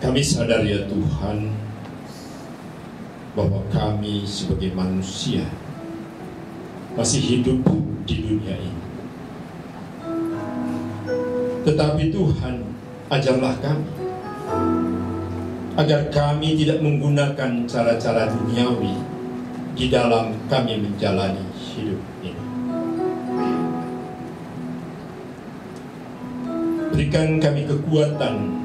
Kami sadar ya Tuhan, bahwa kami sebagai manusia masih hidup di dunia ini. Tetapi Tuhan, ajarlah kami agar kami tidak menggunakan cara-cara duniawi di dalam kami menjalani hidup ini. Berikan kami kekuatan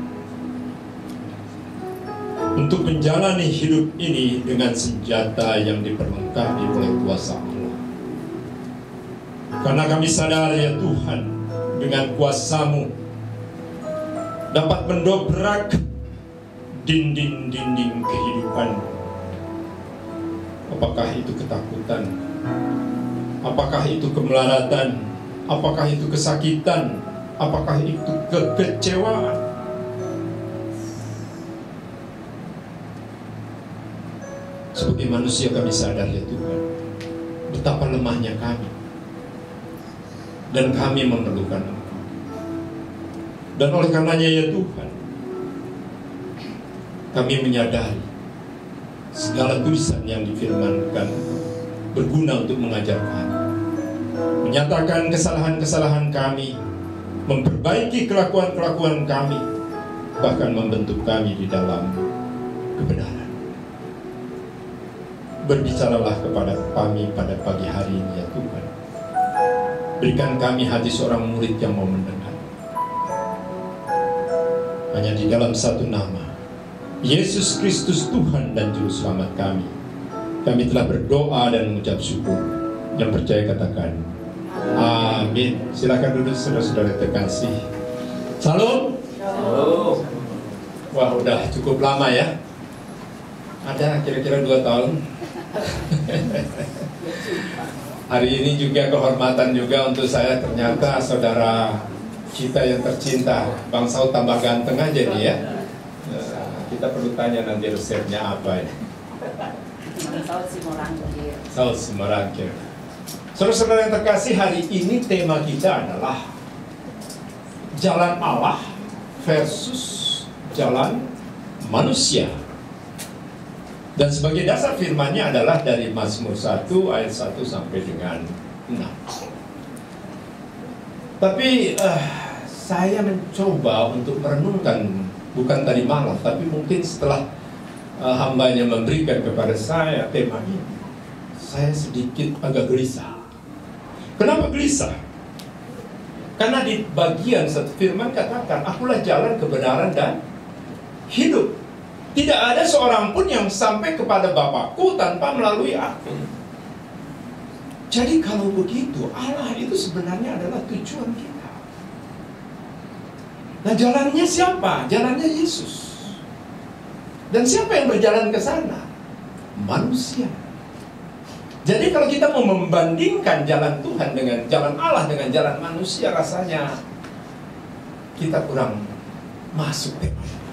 untuk menjalani hidup ini dengan senjata yang diperlengkapi oleh kuasa Allah. Karena kami sadar ya Tuhan, dengan kuasa-Mu dapat mendobrak dinding-dinding kehidupan. Apakah itu ketakutan? Apakah itu kemelaratan? Apakah itu kesakitan? Apakah itu kekecewaan? Sebagai manusia kami sadar ya Tuhan, betapa lemahnya kami, dan kami memerlukan Engkau. Dan oleh karenanya ya Tuhan, kami menyadari segala tulisan yang difirmankan berguna untuk mengajar kami, menyatakan kesalahan-kesalahan kami, memperbaiki kelakuan-kelakuan kami, bahkan membentuk kami di dalam kebenaran. Berbicaralah kepada kami pada pagi hari ini ya Tuhan. Berikan kami hati seorang murid yang mau mendengar. Hanya di dalam satu nama, Yesus Kristus Tuhan dan Juru Selamat kami, kami telah berdoa dan mengucap syukur. Yang percaya katakan amin. Silakan duduk saudara-saudara terkasih. Salam. Halo. Wah, udah cukup lama ya. Ada kira-kira 2 tahun. Hari ini juga kehormatan juga untuk saya, ternyata saudara kita yang tercinta, Bang Saud tambah ganteng aja nih ya. Kita perlu tanya nanti resepnya apa ya. Saud Simarangkir. Saudara-saudara yang terkasih, hari ini tema kita adalah jalan Allah versus jalan manusia. Dan sebagai dasar firman-Nya adalah dari Mazmur 1 ayat 1 sampai dengan 6. Tapi saya mencoba untuk merenungkan, bukan tadi malam, tapi mungkin setelah hambanya memberikan kepada saya tema ini, saya sedikit agak gelisah. Kenapa gelisah? Karena di bagian satu firman katakan, akulah jalan, kebenaran, dan hidup. Tidak ada seorang pun yang sampai kepada Bapakku tanpa melalui aku. Jadi kalau begitu, Allah itu sebenarnya adalah tujuan kita. Nah, jalannya siapa? Jalannya Yesus. Dan siapa yang berjalan ke sana? Manusia. Jadi kalau kita mau membandingkan jalan Tuhan dengan jalan Allah dengan jalan manusia, rasanya kita kurang masuk temanya.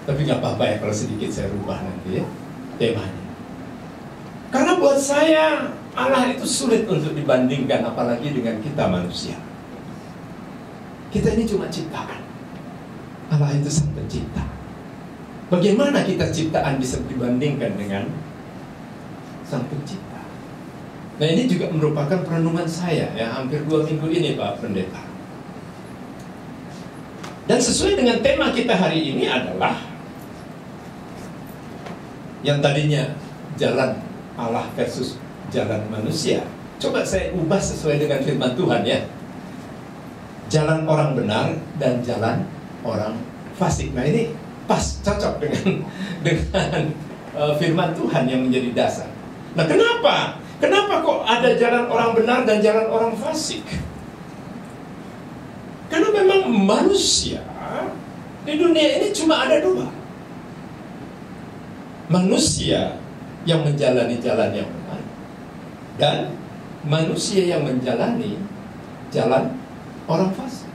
Tapi nggak apa-apa ya kalau sedikit saya rubah nanti ya temanya. Karena buat saya Allah itu sulit untuk dibandingkan, apalagi dengan kita manusia. Kita ini cuma ciptaan. Allah itu sang pencipta. Bagaimana kita ciptaan bisa dibandingkan dengan sang pencipta? Nah, ini juga merupakan perenungan saya ya hampir 2 minggu ini Pak Pendeta. Dan sesuai dengan tema kita hari ini adalah yang tadinya jalan Allah versus jalan manusia. Coba saya ubah sesuai dengan firman Tuhan ya. Jalan orang benar dan jalan orang fasik. Nah, ini pas, cocok dengan firman Tuhan yang menjadi dasar. Nah, kenapa? Kenapa kok ada jalan orang benar dan jalan orang fasik? Karena memang manusia di dunia ini cuma ada 2. Manusia yang menjalani jalan yang benar dan manusia yang menjalani jalan orang fasik.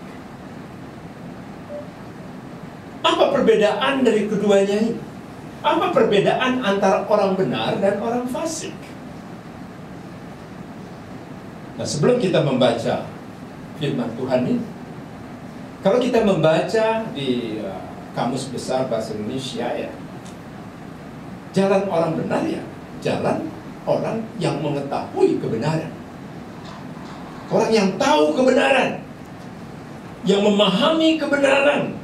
Apa perbedaan dari keduanya ini? Apa perbedaan antara orang benar dan orang fasik? Nah, sebelum kita membaca firman Tuhan ini, kalau kita membaca di Kamus Besar Bahasa Indonesia ya. Jalan orang benar ya, jalan orang yang mengetahui kebenaran. Orang yang tahu kebenaran, yang memahami kebenaran,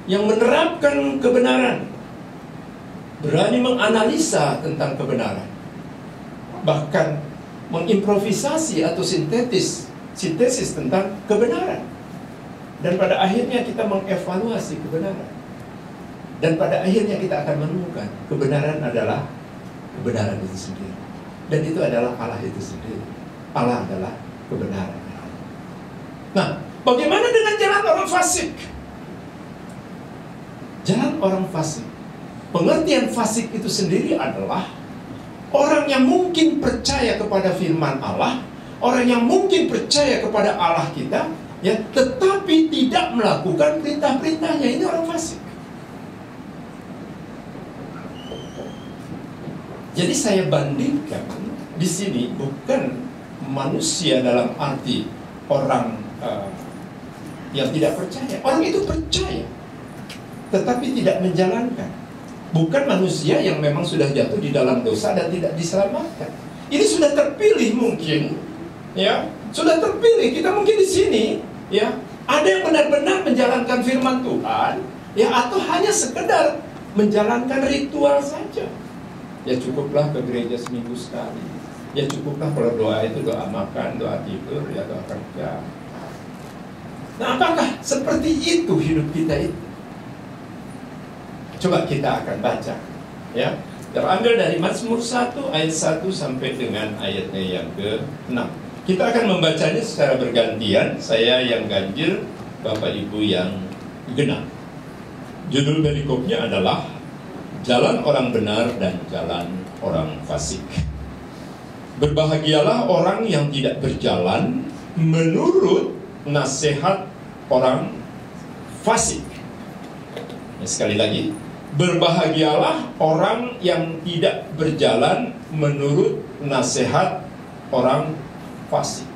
yang menerapkan kebenaran, berani menganalisa tentang kebenaran, bahkan mengimprovisasi atau sintesis tentang kebenaran. Dan pada akhirnya kita mengevaluasi kebenaran. Dan pada akhirnya kita akan menemukan kebenaran adalah kebenaran itu sendiri. Dan itu adalah Allah itu sendiri. Allah adalah kebenaran. Nah, bagaimana dengan jalan orang fasik? Jalan orang fasik, pengertian fasik itu sendiri adalah orang yang mungkin percaya kepada firman Allah, orang yang mungkin percaya kepada Allah kita, ya, tetapi tidak melakukan perintah-perintahnya. Ini orang fasik. Jadi saya bandingkan di sini bukan manusia dalam arti orang yang tidak percaya. Orang itu percaya, tetapi tidak menjalankan. Bukan manusia yang memang sudah jatuh di dalam dosa dan tidak diselamatkan. Ini sudah terpilih mungkin, ya, sudah terpilih. Kita mungkin di sini, ya, ada yang benar-benar menjalankan firman Tuhan, ya, atau hanya sekedar menjalankan ritual saja. Ya cukuplah ke gereja seminggu sekali. Ya cukuplah kalau doa itu doa makan, doa tidur, ya doa kerja. Nah, apakah seperti itu hidup kita itu? Coba kita akan baca, ya. Terambil dari Mazmur 1 ayat 1 sampai dengan ayatnya yang ke-6. Kita akan membacanya secara bergantian. Saya yang ganjil, Bapak Ibu yang genap. Judul perikopnya adalah Jalan orang benar dan jalan orang fasik. Berbahagialah orang yang tidak berjalan menurut nasihat orang fasik. Sekali lagi, berbahagialah orang yang tidak berjalan menurut nasihat orang fasik.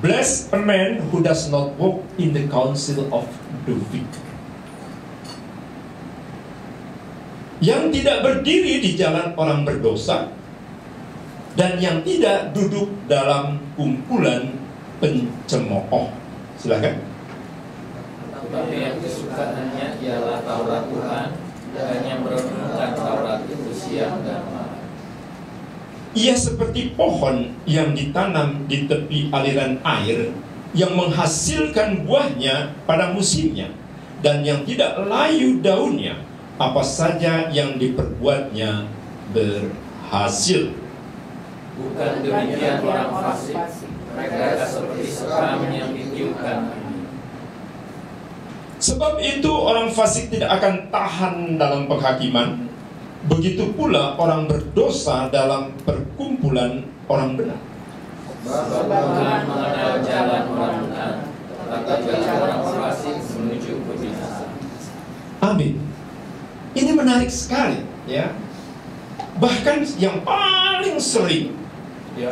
Blessed a man who does not walk in the counsel of the wicked. Yang tidak berdiri di jalan orang berdosa, dan yang tidak duduk dalam kumpulan pencemooh. Silakan. Tetapi yang kesukaannya ialah Taurat Tuhan, dan yang merenungkan Taurat itu siang dan malam. Ia seperti pohon yang ditanam di tepi aliran air, yang menghasilkan buahnya pada musimnya, dan yang tidak layu daunnya. Apa saja yang diperbuatnya berhasil. Bukan demikian orang fasik. Mereka seperti sekam yang ditiupkan. Sebab itu orang fasik tidak akan tahan dalam penghakiman. Begitu pula orang berdosa dalam perkumpulan orang benar. Sebab Tuhan mengenal jalan orang benar, tetapi jalan orang fasik menuju kebinasaan. Amin. Ini menarik sekali, ya. Bahkan yang paling sering, ya,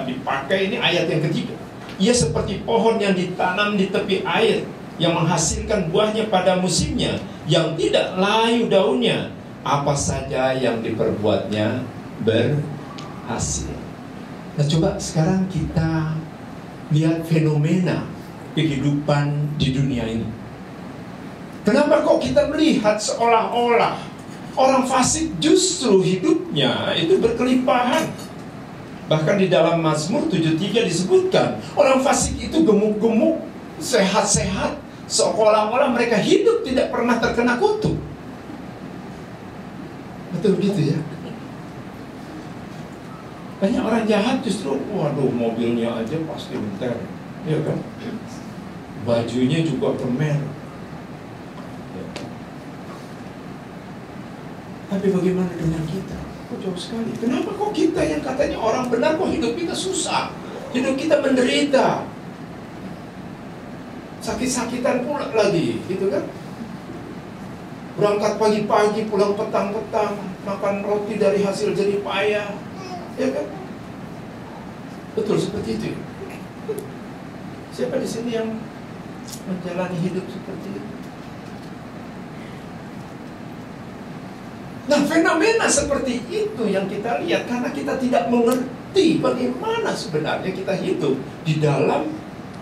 dipakai ini ayat yang ketiga. Ia seperti pohon yang ditanam di tepi air, yang menghasilkan buahnya pada musimnya, yang tidak layu daunnya. Apa saja yang diperbuatnya berhasil. Nah, coba sekarang kita lihat fenomena kehidupan di dunia ini. Kenapa kok kita melihat seolah-olah orang fasik justru hidupnya itu berkelimpahan? Bahkan di dalam Mazmur 73 disebutkan orang fasik itu gemuk-gemuk, sehat-sehat, seolah-olah mereka hidup tidak pernah terkena kutuk. Betul gitu ya? Banyak orang jahat justru, waduh, mobilnya aja pasti bentar, ya kan? Bajunya juga bermerek. Tapi bagaimana dengan kita? Kok jauh sekali? Kenapa kok kita yang katanya orang benar, kok hidup kita susah? Hidup kita menderita. Sakit-sakitan pula lagi, gitu kan? Berangkat pagi-pagi, pulang petang-petang, makan roti dari hasil jerih payah, ya kan? Betul seperti itu. Siapa di sini yang menjalani hidup seperti itu. Nah, fenomena seperti itu yang kita lihat karena kita tidak mengerti bagaimana sebenarnya kita hidup di dalam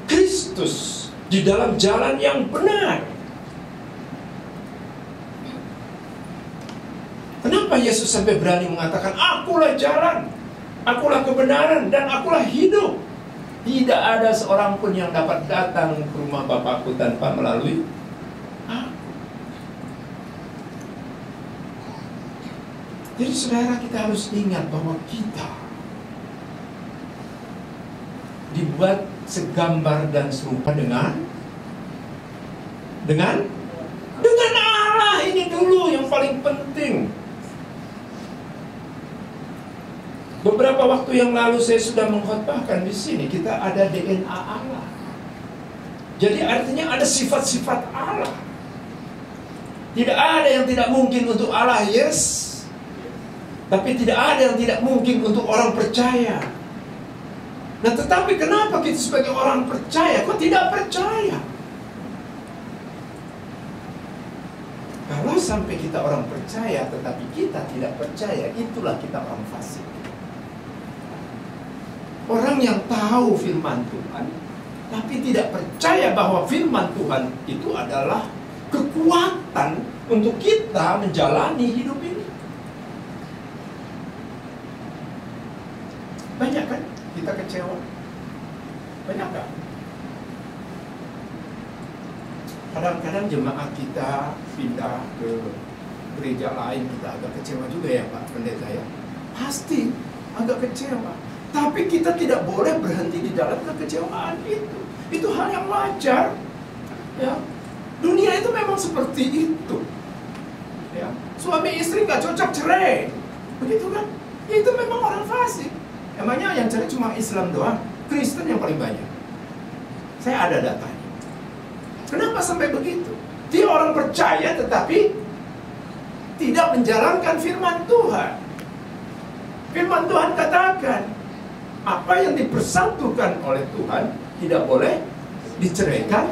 Kristus, di dalam jalan yang benar. Kenapa Yesus sampai berani mengatakan, akulah jalan, akulah kebenaran, dan akulah hidup? Tidak ada seorang pun yang dapat datang ke rumah Bapakku tanpa melalui aku. Jadi saudara, kita harus ingat bahwa kita dibuat segambar dan serupa dengan Allah. Ini dulu yang paling penting. Beberapa waktu yang lalu saya sudah mengkhotbahkan di sini, kita ada DNA Allah. Jadi artinya ada sifat-sifat Allah. Tidak ada yang tidak mungkin untuk Allah, yes. Tapi tidak ada yang tidak mungkin untuk orang percaya. Nah, tetapi kenapa kita sebagai orang percaya kok tidak percaya? Kalau sampai kita orang percaya tetapi kita tidak percaya, itulah kita orang fasik. Orang yang tahu firman Tuhan tapi tidak percaya bahwa firman Tuhan itu adalah kekuatan untuk kita menjalani hidup ini. Banyak kan kita kecewa? Banyak kan? Kadang-kadang jemaat kita pindah ke gereja lain, kita agak kecewa juga ya Pak Pendeta ya. Pasti agak kecewa. Tapi kita tidak boleh berhenti di dalam kekecewaan itu. Itu hal yang wajar. Ya. Dunia itu memang seperti itu. Ya. Suami istri nggak cocok, cerai. Begitu kan? Itu memang orang fasik. Emangnya yang cerai cuma Islam doang? Kristen yang paling banyak. Saya ada datanya. Kenapa sampai begitu? Dia orang percaya tetapi tidak menjalankan firman Tuhan. Firman Tuhan katakan, apa yang dipersatukan oleh Tuhan tidak boleh diceraikan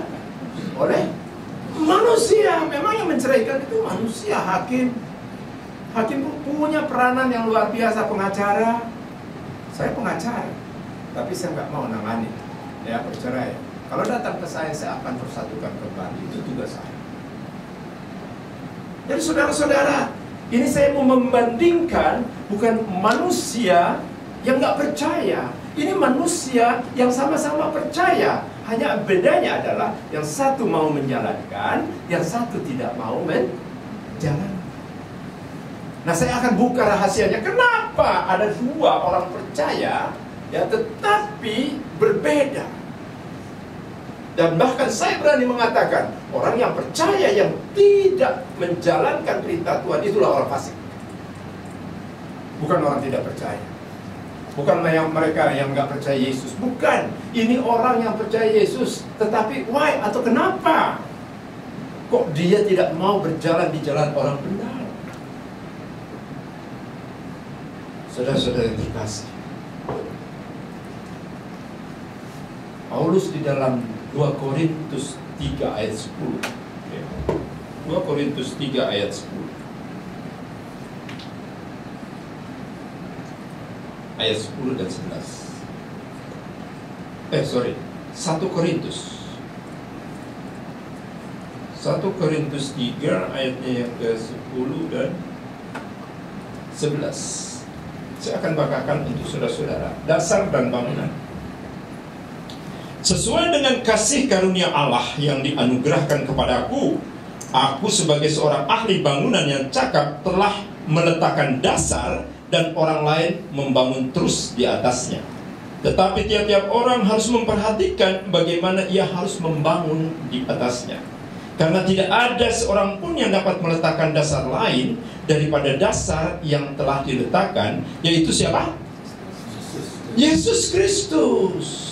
oleh manusia. Memang yang menceraikan itu manusia, hakim. Hakim punya peranan yang luar biasa, pengacara. Saya pengacara, tapi saya nggak mau nangani ya perceraian. Kalau datang ke saya akan persatukan kembali. Itu tugas saya. Jadi saudara-saudara, ini saya mau membandingkan bukan manusia yang nggak percaya. Ini manusia yang sama-sama percaya. Hanya bedanya adalah yang satu mau menjalankan, yang satu tidak mau menjalankan. Nah, saya akan buka rahasianya. Kenapa ada dua orang percaya ya tetapi berbeda? Dan bahkan saya berani mengatakan, orang yang percaya yang tidak menjalankan perintah Tuhan itulah orang fasik. Bukan orang tidak percaya. Bukan mereka yang nggak percaya Yesus. Bukan. Ini orang yang percaya Yesus. Tetapi why atau kenapa? Kok dia tidak mau berjalan di jalan orang benar? Saudara-saudara yang terkasih, Paulus di dalam 2 Korintus 3 ayat 10. 2 Korintus 3 ayat 10. Ayat 10 dan 11. 1 Korintus. 1 Korintus 3 ayatnya yang ke-10 dan 11. Saya akan bacakan untuk saudara-saudara. Dasar dan bangunan. Sesuai dengan kasih karunia Allah yang dianugerahkan kepadaku, aku sebagai seorang ahli bangunan yang cakap telah meletakkan dasar dan orang lain membangun terus di atasnya. Tetapi tiap-tiap orang harus memperhatikan bagaimana ia harus membangun di atasnya. Karena tidak ada seorang pun yang dapat meletakkan dasar lain daripada dasar yang telah diletakkan, yaitu siapa? Yesus Kristus.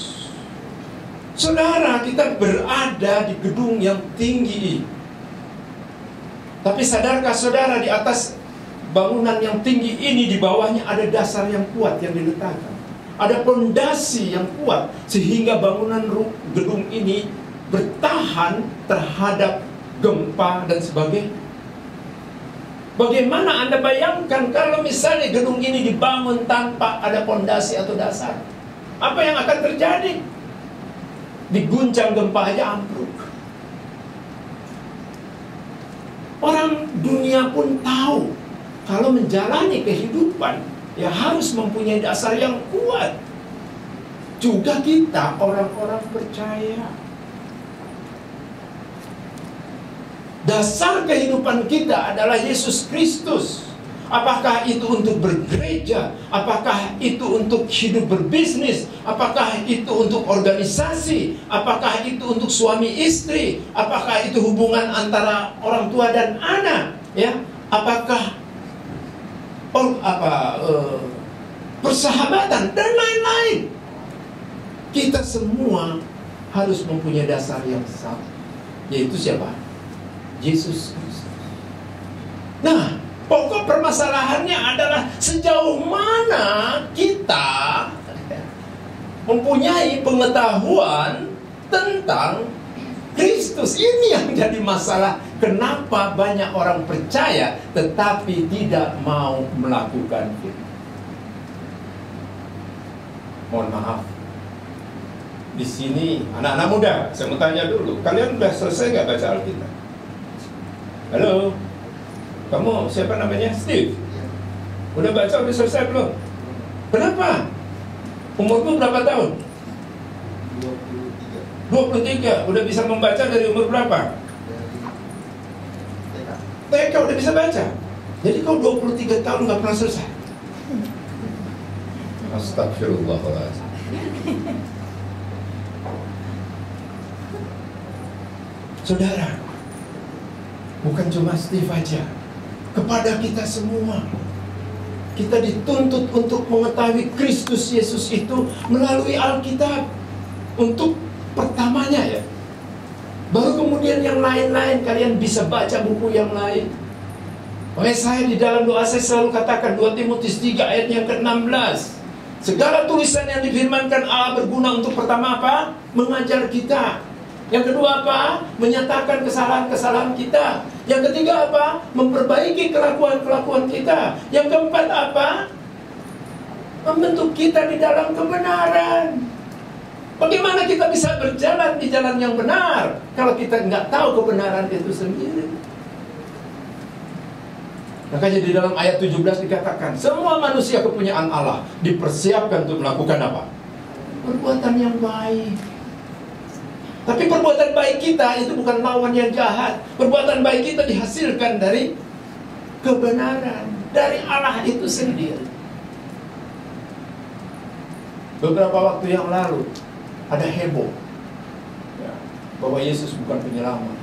Saudara, kita berada di gedung yang tinggi. Tapi sadarkah saudara, di atas bangunan yang tinggi ini, di bawahnya ada dasar yang kuat yang diletakkan. Ada pondasi yang kuat sehingga bangunan gedung ini bertahan terhadap gempa dan sebagainya. Bagaimana Anda bayangkan kalau misalnya gedung ini dibangun tanpa ada fondasi atau dasar? Apa yang akan terjadi? Diguncang gempa aja ambruk. Orang dunia pun tahu kalau menjalani kehidupan ya harus mempunyai dasar yang kuat. Juga kita orang-orang percaya. Dasar kehidupan kita adalah Yesus Kristus. Apakah itu untuk bergereja? Apakah itu untuk hidup berbisnis? Apakah itu untuk organisasi? Apakah itu untuk suami istri? Apakah itu hubungan antara orang tua dan anak? Ya, apakah persahabatan dan lain-lain? Kita semua harus mempunyai dasar yang sama, yaitu siapa? Yesus Kristus. Nah, pokok permasalahannya adalah sejauh mana kita mempunyai pengetahuan tentang Kristus. Ini yang jadi masalah. Kenapa banyak orang percaya tetapi tidak mau melakukan itu? Mohon maaf. Di sini anak-anak muda, saya mau tanya dulu, kalian udah selesai nggak baca Alkitab? Halo, kamu siapa namanya? Steve. Udah baca, udah selesai belum? Kenapa? Umurmu berapa tahun? 23. Udah bisa membaca dari umur berapa? TK udah bisa baca. Jadi kau 23 tahun nggak pernah selesai. Astagfirullahaladzim. Saudara, bukan cuma Steve aja, kepada kita semua kita dituntut untuk mengetahui Kristus Yesus itu melalui Alkitab. Untuk pertamanya ya, baru kemudian yang lain-lain kalian bisa baca buku yang lain. Oleh saya di dalam doa saya selalu katakan 2 Timotius 3 ayat yang ke-16, segala tulisan yang difirmankan Allah berguna untuk pertama apa? Mengajar kita. Yang kedua apa? Menyatakan kesalahan-kesalahan kita. Yang ketiga apa? Memperbaiki kelakuan-kelakuan kita. Yang keempat apa? Membentuk kita di dalam kebenaran. Bagaimana kita bisa berjalan di jalan yang benar kalau kita nggak tahu kebenaran itu sendiri? Makanya di dalam ayat 17 dikatakan, semua manusia kepunyaan Allah dipersiapkan untuk melakukan apa? Perbuatan yang baik. Tapi perbuatan baik kita itu bukan lawan yang jahat. Perbuatan baik kita dihasilkan dari kebenaran, dari Allah itu sendiri. Beberapa waktu yang lalu ada heboh ya, bahwa Yesus bukan penyelamat.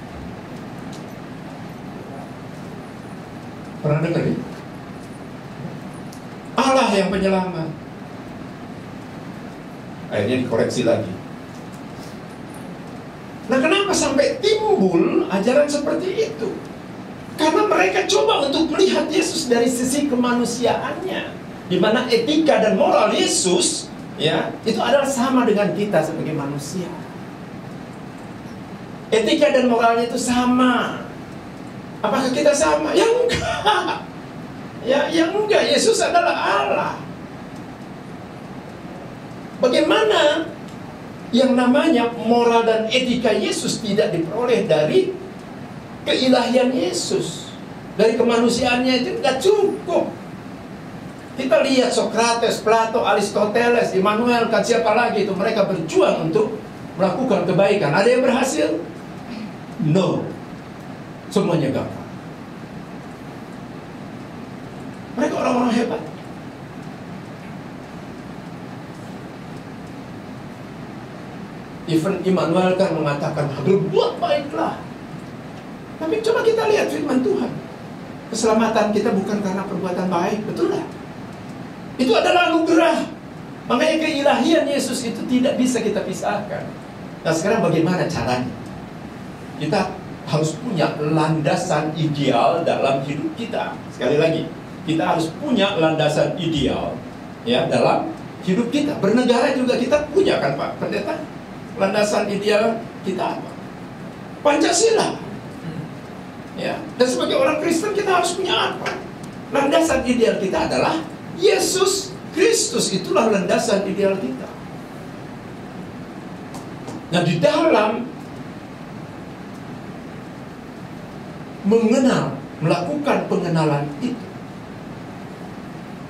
Pernah dengar ya? Allah yang penyelamat. Akhirnya dikoreksi lagi. Nah, kenapa sampai timbul ajaran seperti itu? Karena mereka coba untuk melihat Yesus dari sisi kemanusiaannya, di mana etika dan moral Yesus ya, itu adalah sama dengan kita sebagai manusia. Etika dan moralnya itu sama. Apakah kita sama? Ya enggak. Ya enggak, Yesus adalah Allah. Bagaimana yang namanya moral dan etika Yesus tidak diperoleh dari keilahian Yesus, dari kemanusiaannya itu tidak cukup. Kita lihat Sokrates, Plato, Aristoteles, Immanuel, kan siapa lagi itu, mereka berjuang untuk melakukan kebaikan. Ada yang berhasil? No. Semuanya gagal. Mereka orang-orang hebat. Even Immanuel kan mengatakan berbuat baiklah. Tapi coba kita lihat firman Tuhan. Keselamatan kita bukan karena perbuatan baik, betul lah. Itu adalah anugerah. Makanya keilahian Yesus itu tidak bisa kita pisahkan. Nah, sekarang bagaimana caranya? Kita harus punya landasan ideal dalam hidup kita. Sekali lagi, kita harus punya landasan ideal ya dalam hidup kita. Bernegara juga kita punya kan Pak Pendeta? Landasan ideal kita apa? Pancasila. Ya, dan sebagai orang Kristen kita harus punya apa? Landasan ideal kita adalah Yesus Kristus, itulah landasan ideal kita. Nah, di dalam melakukan pengenalan itu,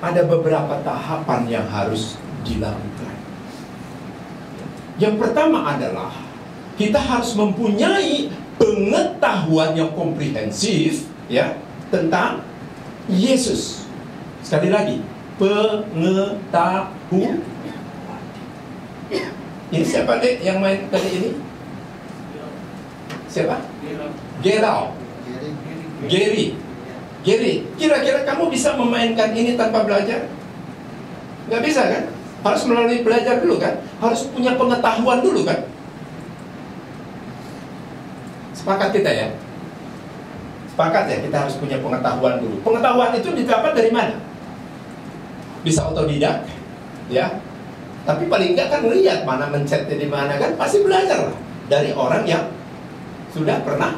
ada beberapa tahapan yang harus dilakukan. Yang pertama adalah kita harus mempunyai pengetahuan yang komprehensif, ya, tentang Yesus. Sekali lagi, pengetahuan. Ini siapa deh yang main tadi ini? Siapa? Gerald. Gary. Kira-kira kamu bisa memainkan ini tanpa belajar? Nggak bisa kan? Harus melalui belajar dulu kan? Harus punya pengetahuan dulu kan? Sepakat kita ya? Sepakat ya, kita harus punya pengetahuan dulu. Pengetahuan itu didapat dari mana? Bisa otodidak, ya. Tapi paling enggak kan lihat mana mencetnya di mana kan, pasti belajar lah dari orang yang sudah pernah.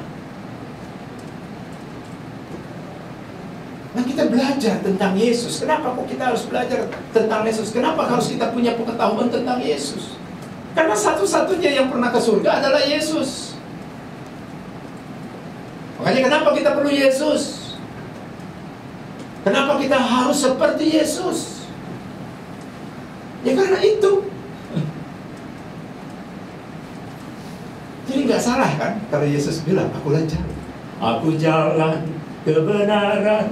Nah, kita belajar tentang Yesus. Kenapa kok kita harus belajar tentang Yesus? Kenapa harus kita punya pengetahuan tentang Yesus? Karena satu-satunya yang pernah ke surga adalah Yesus. Makanya kenapa kita perlu Yesus? Kenapa kita harus seperti Yesus? Ya karena itu. Jadi nggak salah kan kalau Yesus bilang, akulah jalan, aku jalan kebenaran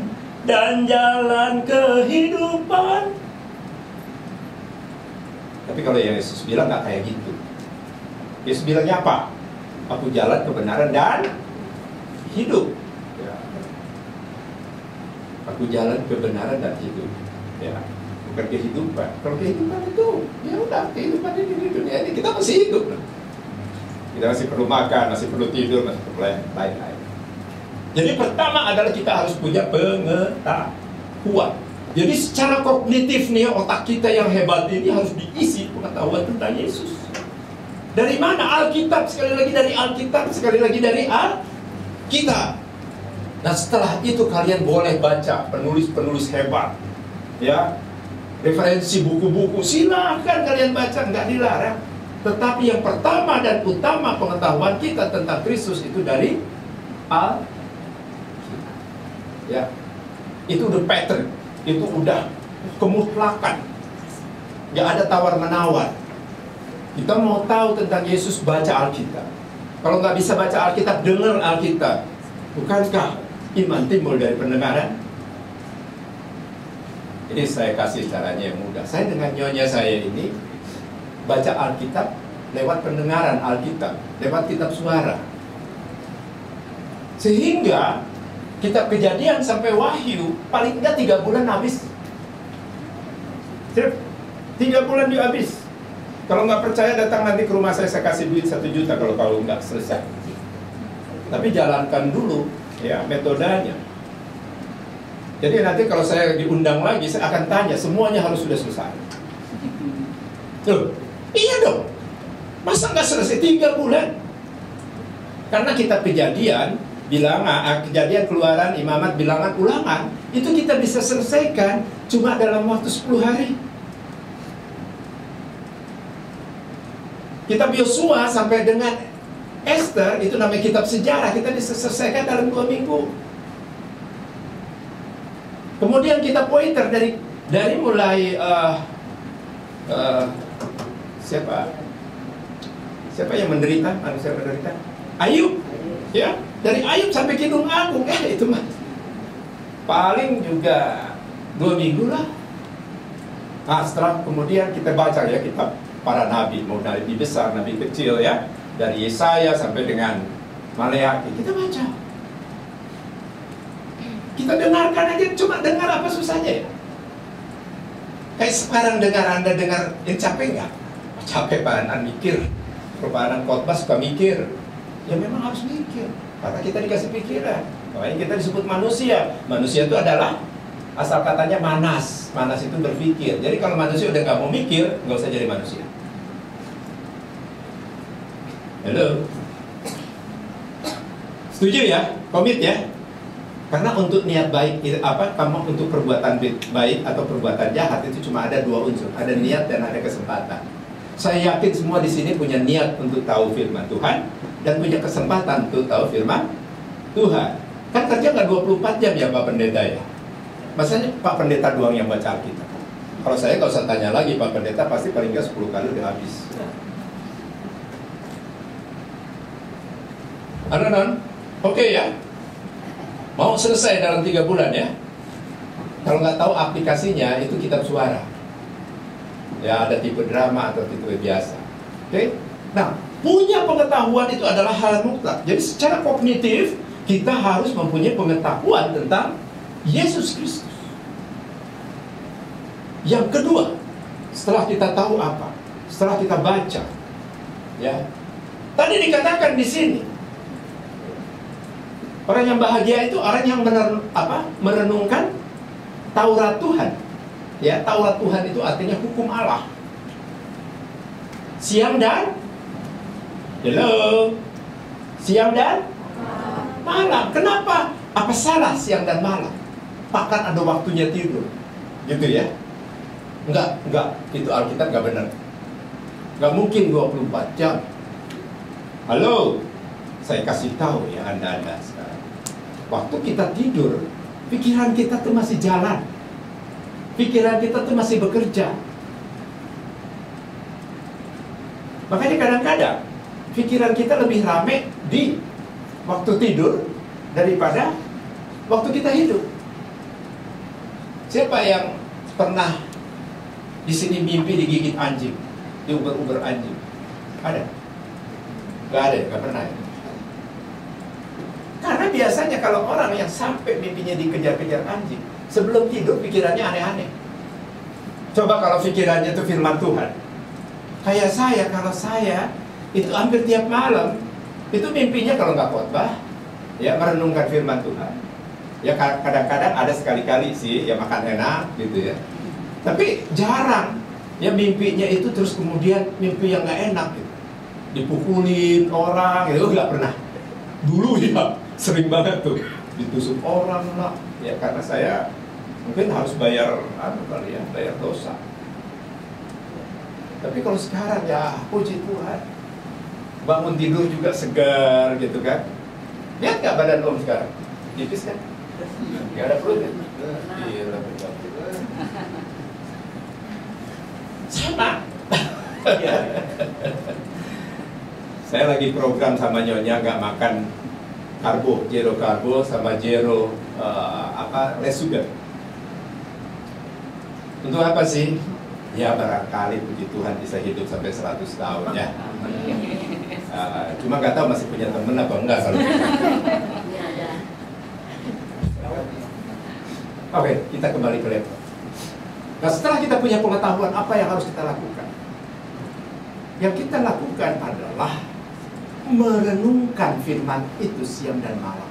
dan jalan kehidupan. Tapi kalau Yesus bilang nggak kayak gitu. Yesus bilangnya apa? Aku jalan kebenaran dan hidup. Ya. Aku jalan kebenaran dan hidup. Ya, bukan kehidupan. Kalau kehidupan itu, ya udah, kehidupan ini di dunia ini kita masih hidup. Kita masih perlu makan, masih perlu tidur, masih perlu lain-lain. Jadi pertama adalah kita harus punya pengetahuan. Jadi secara kognitif nih, otak kita yang hebat ini harus diisi pengetahuan tentang Yesus. Dari mana? Alkitab, sekali lagi dari Alkitab, sekali lagi dari Alkitab. Nah, setelah itu kalian boleh baca penulis-penulis hebat, ya, referensi buku-buku, silakan kalian baca, nggak dilarang. Tetapi yang pertama dan utama pengetahuan kita tentang Kristus itu dari Alkitab. Ya, itu udah pattern, itu udah kemutlakan, nggak ada tawar-menawar. Kita mau tahu tentang Yesus, baca Alkitab. Kalau nggak bisa baca Alkitab, dengar Alkitab. Bukankah iman timbul dari pendengaran? Ini saya kasih caranya yang mudah. Saya dengan nyonya saya ini baca Alkitab lewat pendengaran Alkitab, lewat kitab suara. Sehingga kitab Kejadian sampai Wahyu paling enggak 3 bulan habis. 3 bulan dia habis. Kalau nggak percaya datang nanti ke rumah saya kasih duit 1 juta kalau nggak selesai. Tapi jalankan dulu ya metodenya. Jadi nanti kalau saya diundang lagi, saya akan tanya, semuanya harus sudah selesai. Tuh, iya dong. Masa nggak selesai 3 bulan? Karena kitab Kejadian, bilangan, Kejadian, Keluaran, Imamat, Bilangan, Ulangan, itu kita bisa selesaikan cuma dalam waktu 10 hari. Kitab Yosua sampai dengan Esther, itu namanya kitab sejarah, kita bisa selesaikan dalam 2 minggu. Kemudian kitab Pointer dari mulai siapa yang menderita, manusia menderita? Ayub, ya, dari Ayub sampai Kidung Agung, itu mah paling juga 2 minggu lah. Nah, setelah kemudian kita baca ya kitab para nabi, mau nabi besar, nabi kecil ya, dari Yesaya sampai dengan Maleakhi, kita baca. Kita dengarkan aja, cuma dengar apa susahnya ya? Kayak sekarang Anda dengar, capek nggak? Capek Pak mikir. Perubahan khotbah suka mikir. Ya memang harus mikir, karena kita dikasih pikiran. Makanya kita disebut manusia. Manusia itu adalah, asal katanya manas. Manas itu berpikir. Jadi kalau manusia udah nggak mau mikir, nggak usah jadi manusia. Halo. Setuju ya? Komit ya? Karena untuk niat baik, kamu untuk perbuatan baik atau perbuatan jahat itu cuma ada dua unsur, ada niat dan ada kesempatan. Saya yakin semua di sini punya niat untuk tahu firman Tuhan dan punya kesempatan untuk tahu firman Tuhan. Kan kerja nggak 24 jam ya Pak Pendeta ya? Masanya Pak Pendeta doang yang baca Alkitab. Kalau saya nggak usah tanya lagi, Pak Pendeta pasti paling nggak 10 kali udah habis. Anak-anak, oke ya? Mau selesai dalam 3 bulan ya? Kalau nggak tahu aplikasinya, itu kitab suara. Ya, ada tipe drama atau tipe biasa. Oke? Nah, punya pengetahuan itu adalah hal mutlak. Jadi secara kognitif, kita harus mempunyai pengetahuan tentang Yesus Kristus. Yang kedua, setelah kita tahu apa, setelah kita baca, ya, tadi dikatakan di sini, orang yang bahagia itu orang yang merenungkan Taurat Tuhan. Ya, Taurat Tuhan itu artinya hukum Allah. Siang dan siang dan malam. Kenapa? Apa salah siang dan malam? Bahkan ada waktunya tidur. Gitu ya. Enggak, itu Alkitab enggak benar. Enggak mungkin 24 jam. Halo, saya kasih tahu ya Anda sekarang. Waktu kita tidur, pikiran kita tuh masih jalan. Pikiran kita tuh masih bekerja. Makanya kadang-kadang pikiran kita lebih rame di waktu tidur daripada waktu kita hidup. Siapa yang pernah di sini mimpi digigit anjing, diuber-uber anjing? Ada? Gak ada, gak pernah ya? Karena biasanya kalau orang yang sampai mimpinya dikejar-kejar anjing, sebelum tidur pikirannya aneh-aneh. Coba kalau pikirannya itu firman Tuhan. Kayak saya, kalau saya itu hampir tiap malam itu mimpinya kalau nggak khotbah, ya merenungkan firman Tuhan. Ya kadang-kadang ada sekali-kali sih ya makan enak gitu ya. Tapi jarang ya mimpinya itu terus kemudian mimpi yang nggak enak gitu. Dipukulin orang itu nggak pernah. Dulu ya sering banget tuh ditusuk orang lah ya, karena saya mungkin harus bayar bayar dosa. Tapi kalau sekarang ya puji Tuhan, bangun tidur juga segar gitu kan. Lihat nggak badan Om sekarang? Tipis kan? Nggak ada perut kan? Iya, sama. Saya lagi program sama Nyonya nggak makan karbo, zero karbo sama zero less sugar. Untuk apa sih? Ya barangkali puji Tuhan bisa hidup sampai 100 tahun ya. Cuma nggak tahu masih punya temen apa enggak kalau. Oke, kita kembali ke laptop. Nah, setelah kita punya pengetahuan apa yang harus kita lakukan? Yang kita lakukan adalah merenungkan firman itu siang dan malam.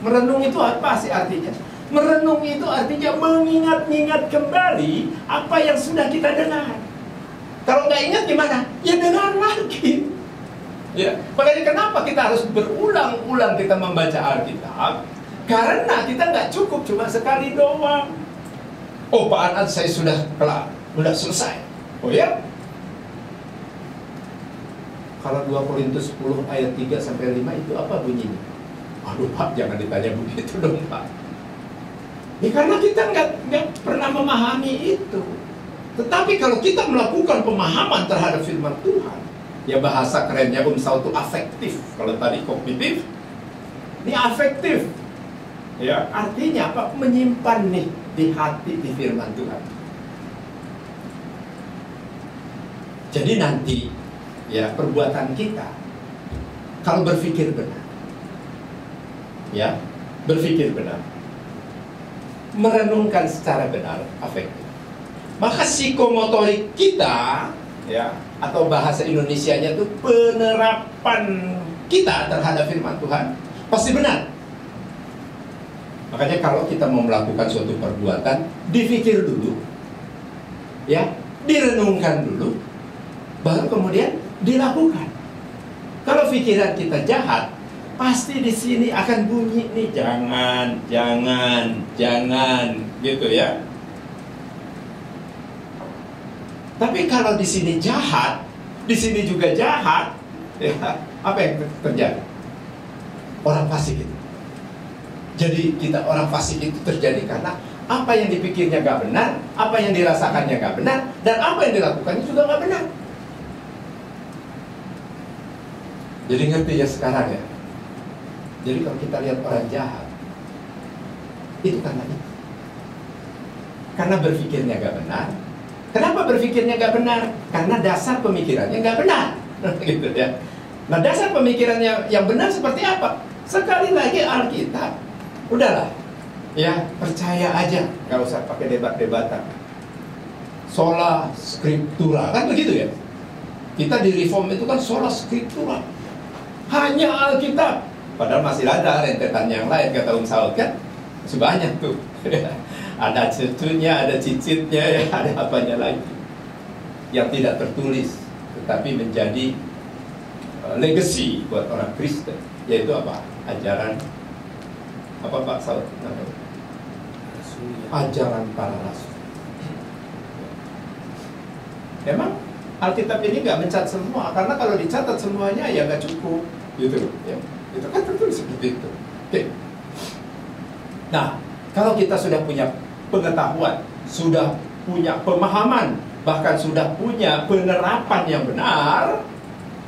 Merenung itu apa sih artinya? Merenung itu artinya mengingat-ingat kembali apa yang sudah kita dengar. Kalau nggak ingat gimana? Ya dengar lagi. Ya, makanya kenapa kita harus berulang-ulang kita membaca Alkitab? Karena kita nggak cukup cuma sekali doang. Oh Pak Anad, saya sudah kelar, sudah selesai. Oh ya? Kalau 2 Korintus 10 ayat 3 sampai 5 itu apa bunyinya? Aduh Pak, jangan ditanya begitu dong Pak. Ya karena kita nggak pernah memahami itu. Tetapi kalau kita melakukan pemahaman terhadap firman Tuhan, ya bahasa kerennya itu afektif. Kalau tadi kognitif, ini afektif. Ya, artinya apa? Menyimpan nih di hati di firman Tuhan. Jadi nanti ya perbuatan kita kalau berpikir benar, ya berpikir benar, merenungkan secara benar, afektif, maka psikomotorik kita ya, atau bahasa Indonesianya itu penerapan kita terhadap firman Tuhan pasti benar. Makanya kalau kita mau melakukan suatu perbuatan, dipikir dulu, ya, direnungkan dulu, baru kemudian dilakukan. Kalau pikiran kita jahat, pasti di sini akan bunyi nih, jangan, gitu ya. Tapi kalau di sini jahat, di sini juga jahat, ya, apa yang terjadi? Orang fasik itu. Jadi kita orang fasik itu terjadi karena apa yang dipikirnya gak benar, apa yang dirasakannya gak benar, dan apa yang dilakukannya juga gak benar. Jadi ngerti ya sekarang ya. Jadi kalau kita lihat orang jahat, itu karena itu. Karena berpikirnya gak benar. Kenapa berpikirnya gak benar? Karena dasar pemikirannya gak benar. Gitu ya. Nah, dasar pemikirannya yang benar seperti apa? Sekali lagi Alkitab. Udahlah, ya percaya aja, gak usah pakai debat-debatan. Sola scriptura, kan begitu ya. Kita di Reform itu kan sola scriptura, hanya Alkitab. Padahal masih ada rentetan yang lain, kata Saud kan. Sebanyak tuh. Ada cetunya, ada cicitnya, ya, ada apanya lagi yang tidak tertulis, tetapi menjadi legacy buat orang Kristen, yaitu apa? Ajaran apa Pak Saud? Ajaran para rasul. Memang Alkitab ini nggak mencatat semua, karena kalau dicatat semuanya ya nggak cukup, gitu ya. Itu kan tertulis seperti itu. Oke. Nah, kalau kita sudah punya pengetahuan, sudah punya pemahaman, bahkan sudah punya penerapan yang benar,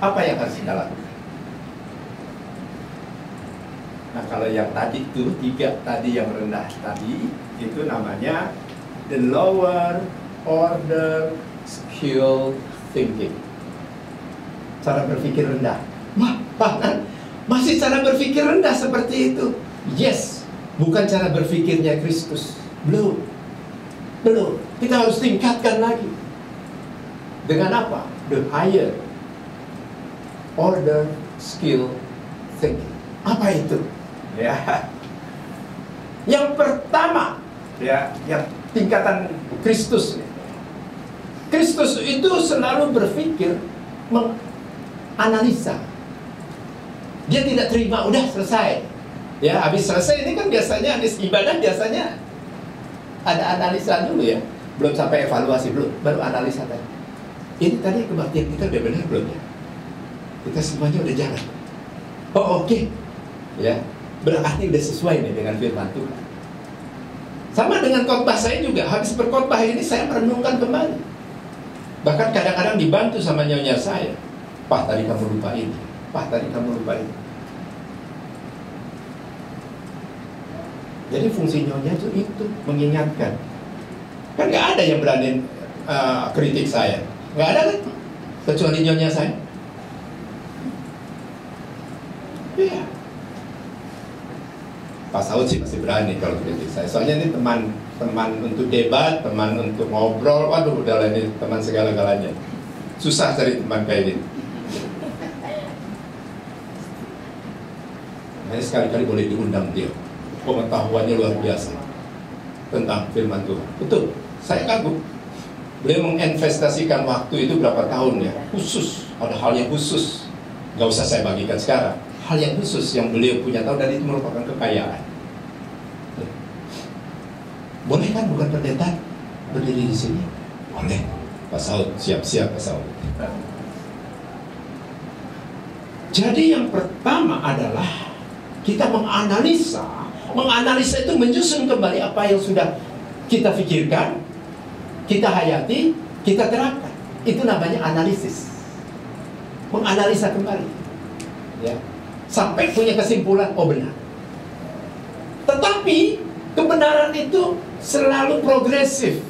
apa yang harus kita lakukan? Nah, kalau yang tadi itu, 3 tadi yang rendah tadi, itu namanya the lower order skill thinking. Cara berpikir rendah. Wah, bahkan masih cara berpikir rendah seperti itu. Yes, bukan cara berpikirnya Kristus. Belum. Kita harus tingkatkan lagi. Dengan apa? The higher order skill thinking. Apa itu? Ya. Yang pertama, ya, yang tingkatan Kristus. Kristus itu selalu berpikir menganalisa. Dia tidak terima, udah selesai. Ya, habis selesai ini kan biasanya habis ibadah biasanya ada analisa dulu ya. Belum sampai evaluasi, belum, baru analisa tadi. Ini tadi kebaktian kita udah benar belum ya? Kita semuanya udah jalan. Oh, oke. Ya, berarti udah sesuai nih dengan firman Tuhan. Sama dengan khotbah saya juga. Habis berkhotbah ini saya merenungkan kembali. Bahkan kadang-kadang dibantu sama nyonya saya. Pak, tadi kamu lupa ini. Pak, tadi kamu lupa ini. Jadi fungsi nyonya itu mengingatkan. Kan gak ada yang berani kritik saya. Gak ada kan? Kecuali nyonya saya. Iya. Pak Saud sih masih berani kalau kritik saya. Soalnya ini teman untuk debat, teman untuk ngobrol. Waduh, udah ini teman segala-galanya. Susah cari teman kayak ini. Nah, sekali-kali boleh diundang dia. Pengetahuannya luar biasa tentang firman Tuhan. Betul, saya kagum. Beliau menginvestasikan waktu itu berapa tahun ya. Khusus, ada hal yang khusus. Gak usah saya bagikan sekarang. Hal yang khusus yang beliau punya tahu, dan itu merupakan kekayaan. Boleh kan bukan pendeta berdiri di sini? Boleh. Pak Saud, siap-siap Pak Saud. Jadi yang pertama adalah kita menganalisa. Menganalisa itu menyusun kembali apa yang sudah kita pikirkan, kita hayati, kita terapkan. Itu namanya analisis. Menganalisa kembali, ya, sampai punya kesimpulan, oh benar. Tetapi kebenaran itu selalu progresif.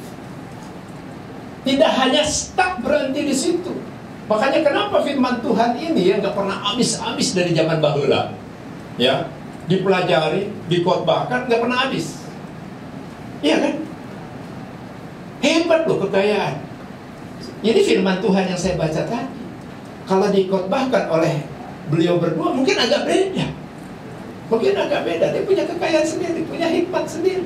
Tidak hanya stuck berhenti di situ. Makanya kenapa firman Tuhan ini ya nggak pernah habis-habis dari zaman bahula, ya, dipelajari, dikhotbahkan, nggak pernah habis. Iya kan? Hebat loh kekayaan. Ini firman Tuhan yang saya baca tadi. Kalau dikhotbahkan oleh beliau berdua mungkin agak beda. Mungkin agak beda. Dia punya kekayaan sendiri, punya hikmat sendiri.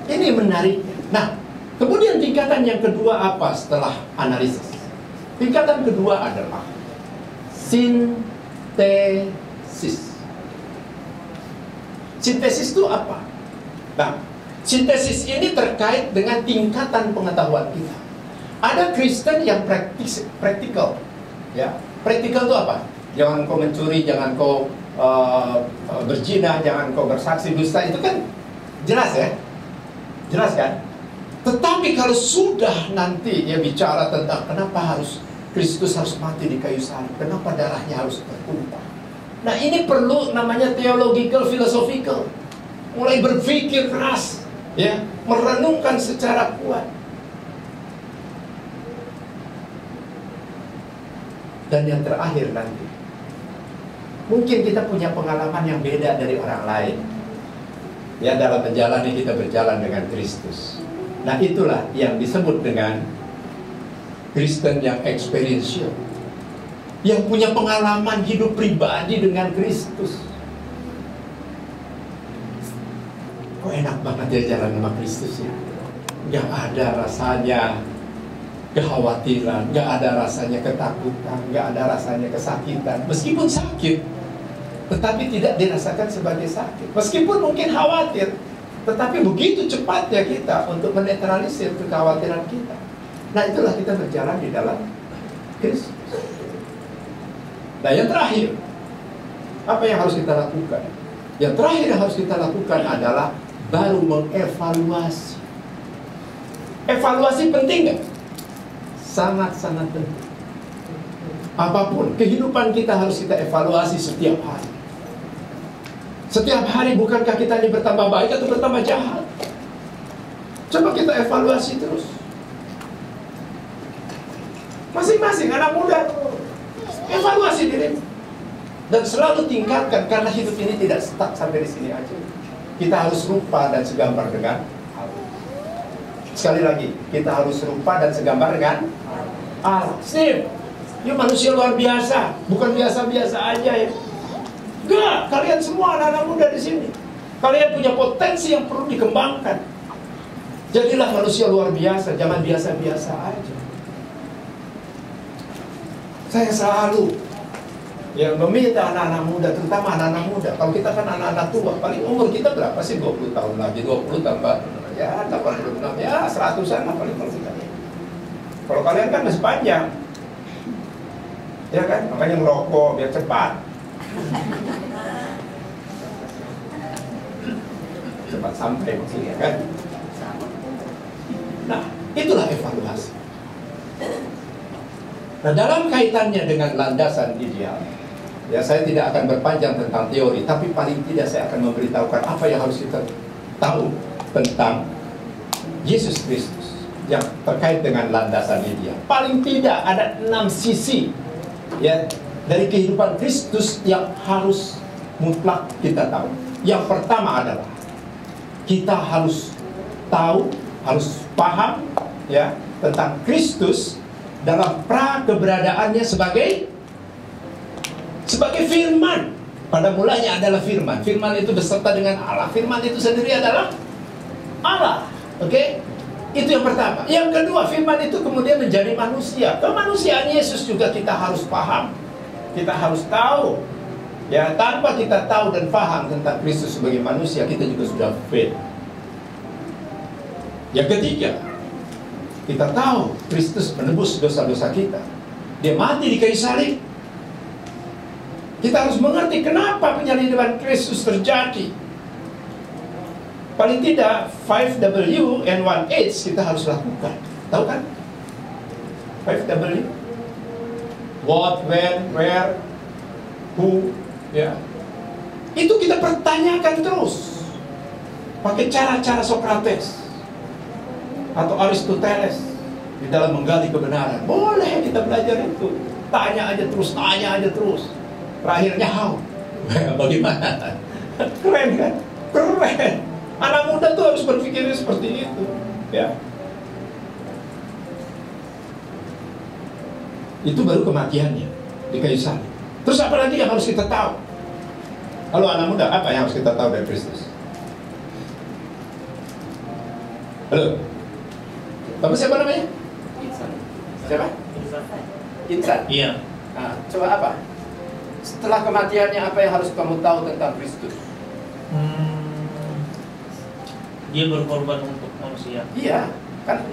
Ini menariknya. Nah, kemudian tingkatan yang kedua apa setelah analisis? Tingkatan kedua adalah sintesis. Sintesis itu apa? Nah, sintesis ini terkait dengan tingkatan pengetahuan kita. Ada Kristen yang praktikal, ya. Praktikal itu apa? Jangan kau mencuri, jangan kau berzina, jangan kau bersaksi dusta. Itu kan jelas ya, jelas kan? Tetapi kalau sudah nanti ya bicara tentang kenapa Kristus harus mati di kayu salib, kenapa darahnya harus tertumpah. Nah, ini perlu namanya theological, philosophical. Mulai berpikir keras, ya, merenungkan secara kuat. Dan yang terakhir nanti, mungkin kita punya pengalaman yang beda dari orang lain, ya, dalam menjalani kita berjalan dengan Kristus. Nah, itulah yang disebut dengan Kristen yang experiential, yang punya pengalaman hidup pribadi dengan Kristus. Kok enak banget ya jalan sama Kristus ya. Gak ada rasanya kekhawatiran, gak ada rasanya ketakutan, gak ada rasanya kesakitan. Meskipun sakit, tetapi tidak dirasakan sebagai sakit. Meskipun mungkin khawatir, tetapi begitu cepatnya kita untuk menetralisir kekhawatiran kita. Nah, itulah kita berjalan di dalam Kristus. Nah, yang terakhir, apa yang harus kita lakukan? Yang terakhir yang harus kita lakukan adalah baru mengevaluasi. Evaluasi penting nggak? Sangat-sangat penting. Apapun, kehidupan kita harus kita evaluasi setiap hari. Setiap hari, bukankah kita ini bertambah baik atau bertambah jahat? Coba kita evaluasi terus. Masing-masing anak muda, evaluasi diri. Dan selalu tingkatkan, karena hidup ini tidak stuck sampai di sini aja. Kita harus serupa dan segambar dengan Allah. Sekali lagi, kita harus serupa dan segambar dengan Allah. Steve, you manusia luar biasa, bukan biasa-biasa aja ya. Enggak, kalian semua anak-anak muda di sini, kalian punya potensi yang perlu dikembangkan. Jadilah manusia luar biasa, jangan biasa-biasa aja. Saya selalu yang meminta anak-anak muda, terutama anak-anak muda. Kalau kita kan anak-anak tua, paling umur kita berapa sih? 20 tahun lagi, 20 tambah ya 86, ya 100-an lah paling kalau kita. Kalau kalian kan masih panjang, ya kan? Makanya ngerokok biar cepat. Cepat sampai maksudnya kan. Nah, itulah evaluasi. Nah, dalam kaitannya dengan landasan ideal, ya, saya tidak akan berpanjang tentang teori, tapi paling tidak saya akan memberitahukan apa yang harus kita tahu tentang Yesus Kristus yang terkait dengan landasan ideal. Paling tidak ada 6 sisi, ya, dari kehidupan Kristus yang harus mutlak kita tahu. Yang pertama adalah kita harus tahu, harus paham, ya, tentang Kristus dalam keberadaannya sebagai firman. Pada mulanya adalah firman. Firman itu beserta dengan Allah. Firman itu sendiri adalah Allah. Oke? Itu yang pertama. Yang kedua, firman itu kemudian menjadi manusia. Kemanusiaan Yesus juga kita harus paham. Kita harus tahu. Ya, tanpa kita tahu dan paham tentang Kristus sebagai manusia, kita juga sudah fail. Yang ketiga, kita tahu Kristus menebus dosa-dosa kita. Dia mati di kayu salib. Kita harus mengerti kenapa penyaliban Kristus terjadi. Paling tidak 5W and 1H kita harus lakukan. Tahu kan? 5W. What, when, where, who, ya. Itu kita pertanyakan terus. Pakai cara-cara Sokrates atau Aristoteles di dalam menggali kebenaran. Boleh kita belajar itu. Tanya aja terus, tanya aja terus. Terakhirnya how? Bagaimana? Keren kan? Keren. Anak muda tuh harus berpikirnya seperti itu, ya. Itu baru kematiannya di kayu salib. Terus apa lagi yang harus kita tahu? Halo anak muda, apa yang harus kita tahu dari Kristus? Halo? Bapak siapa namanya? Insan. Siapa? Insan. Iya. Nah, coba apa? Setelah kematiannya, apa yang harus kamu tahu tentang Kristus? Dia berkorban untuk manusia. Iya, kan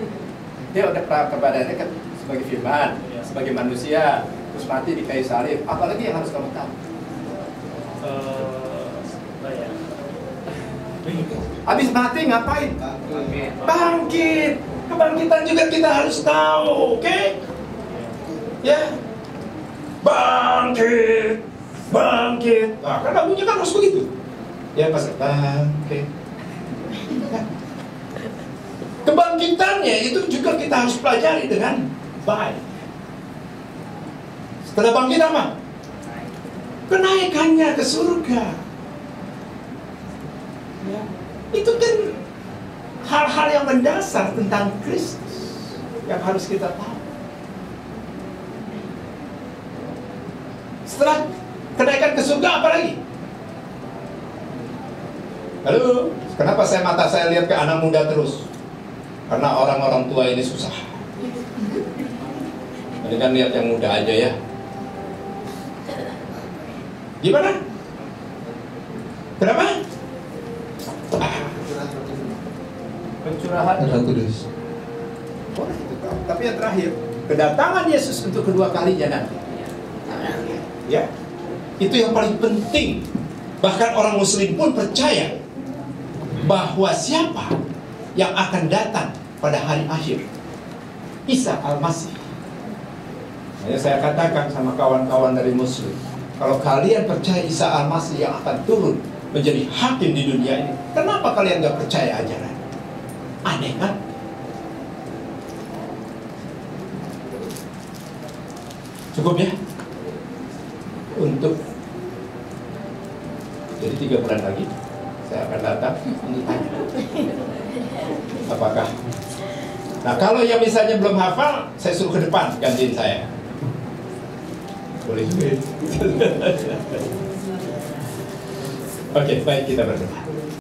dia udah perbadannya kan sebagai firman, sebagai manusia, terus mati di kayu salib. Apalagi yang harus kamu tahu? Habis mati ngapain? Bangkit. Kebangkitan juga kita harus tahu, oke? Ya, bangkit, bangkit. Nah, kan lagunya kan harus begitu. Ya, pas bangkit. Kebangkitannya itu juga kita harus pelajari dengan baik. Setelah bangkit apa? Kenaikannya ke surga. Ya. Itu kan hal-hal yang mendasar tentang Kristus yang harus kita tahu. Setelah kenaikan ke surga apa lagi? Halo, kenapa mata saya lihat ke anak muda terus? Karena orang-orang tua ini susah. Ini kan lihat yang muda aja ya. Gimana? Kenapa? Pencurahan Roh Kudus. Boleh itu tahu. Tapi yang terakhir, kedatangan Yesus untuk kedua kalinya nanti. Ya, itu yang paling penting. Bahkan orang Muslim pun percaya bahwa siapa yang akan datang pada hari akhir, Isa Al-Masih. Makanya saya katakan sama kawan-kawan dari Muslim, kalau kalian percaya Isa Al-Masih yang akan turun menjadi hakim di dunia ini, kenapa kalian gak percaya ajaran? Aneh kan? Cukup ya? Untuk jadi 3 bulan lagi saya akan datang untuk tanya apakah. Nah, kalau yang misalnya belum hafal, saya suruh ke depan gantiin saya. Boleh juga. Oke, baik, kita berdoa.